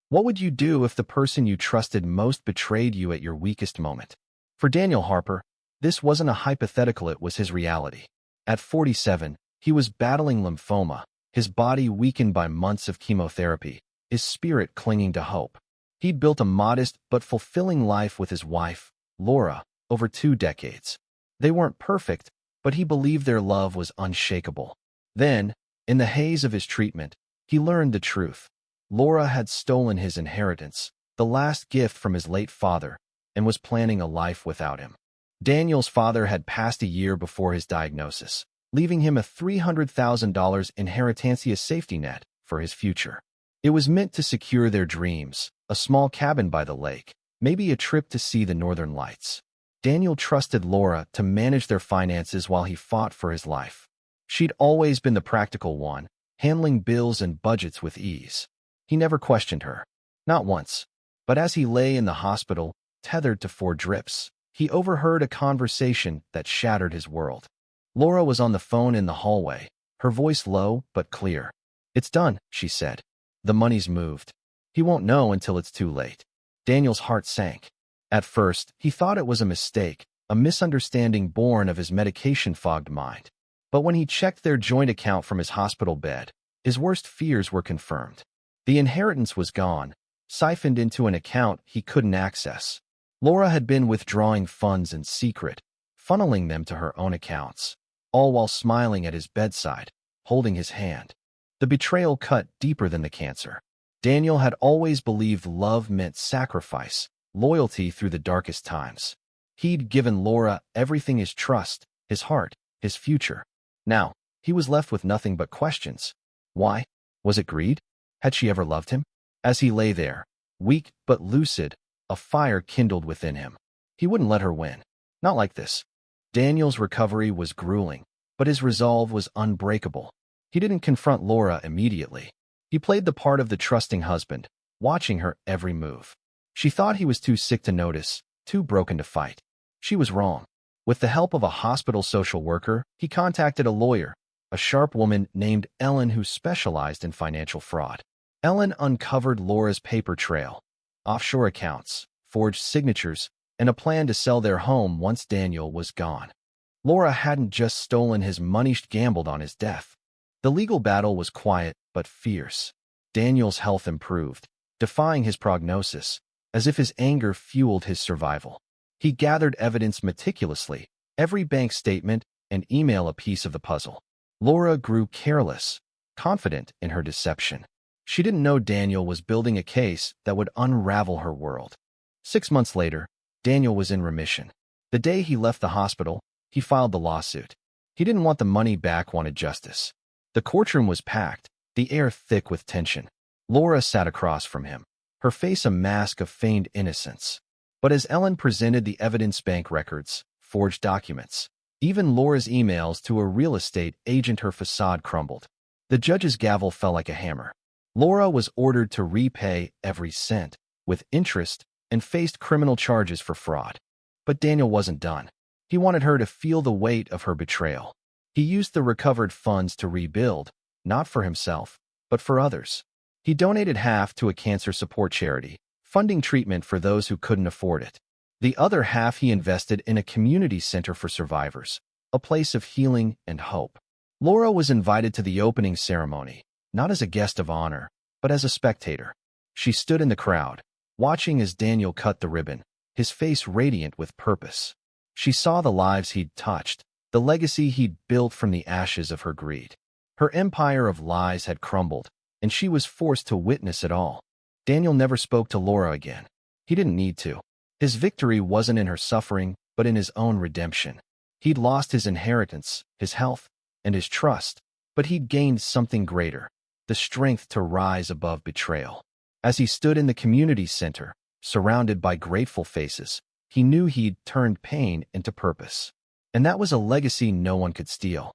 What would you do if the person you trusted most betrayed you at your weakest moment? For Daniel Harper, this wasn't a hypothetical, it was his reality. At 47, he was battling lymphoma, his body weakened by months of chemotherapy, his spirit clinging to hope. He'd built a modest but fulfilling life with his wife, Laura, over 2 decades. They weren't perfect, but he believed their love was unshakable. Then, in the haze of his treatment, he learned the truth. Laura had stolen his inheritance, the last gift from his late father, and was planning a life without him. Daniel's father had passed a year before his diagnosis, leaving him a $300,000 inheritance safety net for his future. It was meant to secure their dreams, a small cabin by the lake, maybe a trip to see the northern lights. Daniel trusted Laura to manage their finances while he fought for his life. She'd always been the practical one, handling bills and budgets with ease. He never questioned her. Not once. But as he lay in the hospital, tethered to 4 drips, he overheard a conversation that shattered his world. Laura was on the phone in the hallway, her voice low but clear. "It's done," she said. "The money's moved. He won't know until it's too late." Daniel's heart sank. At first, he thought it was a mistake, a misunderstanding born of his medication-fogged mind. But when he checked their joint account from his hospital bed, his worst fears were confirmed. The inheritance was gone, siphoned into an account he couldn't access. Laura had been withdrawing funds in secret, funneling them to her own accounts, all while smiling at his bedside, holding his hand. The betrayal cut deeper than the cancer. Daniel had always believed love meant sacrifice, loyalty through the darkest times. He'd given Laura everything: his trust, his heart, his future. Now, he was left with nothing but questions. Why? Was it greed? Had she ever loved him? As he lay there, weak but lucid, a fire kindled within him. He wouldn't let her win. Not like this. Daniel's recovery was grueling, but his resolve was unbreakable. He didn't confront Laura immediately. He played the part of the trusting husband, watching her every move. She thought he was too sick to notice, too broken to fight. She was wrong. With the help of a hospital social worker, he contacted a lawyer, a sharp woman named Ellen who specialized in financial fraud. Ellen uncovered Laura's paper trail, offshore accounts, forged signatures, and a plan to sell their home once Daniel was gone. Laura hadn't just stolen his money, she'd gambled on his death. The legal battle was quiet but fierce. Daniel's health improved, defying his prognosis, as if his anger fueled his survival. He gathered evidence meticulously, every bank statement and email a piece of the puzzle. Laura grew careless, confident in her deception. She didn't know Daniel was building a case that would unravel her world. 6 months later, Daniel was in remission. The day he left the hospital, he filed the lawsuit. He didn't want the money back, wanted justice. The courtroom was packed, the air thick with tension. Laura sat across from him, her face a mask of feigned innocence. But as Ellen presented the evidence, bank records, forged documents, even Laura's emails to a real estate agent, her facade crumbled. The judge's gavel fell like a hammer. Laura was ordered to repay every cent, with interest, and faced criminal charges for fraud. But Daniel wasn't done. He wanted her to feel the weight of her betrayal. He used the recovered funds to rebuild, not for himself, but for others. He donated half to a cancer support charity, funding treatment for those who couldn't afford it. The other half he invested in a community center for survivors, a place of healing and hope. Laura was invited to the opening ceremony, not as a guest of honor, but as a spectator. She stood in the crowd, watching as Daniel cut the ribbon, his face radiant with purpose. She saw the lives he'd touched, the legacy he'd built from the ashes of her greed. Her empire of lies had crumbled, and she was forced to witness it all. Daniel never spoke to Laura again. He didn't need to. His victory wasn't in her suffering, but in his own redemption. He'd lost his inheritance, his health, and his trust, but he'd gained something greater, the strength to rise above betrayal. As he stood in the community center, surrounded by grateful faces, he knew he'd turned pain into purpose. And that was a legacy no one could steal.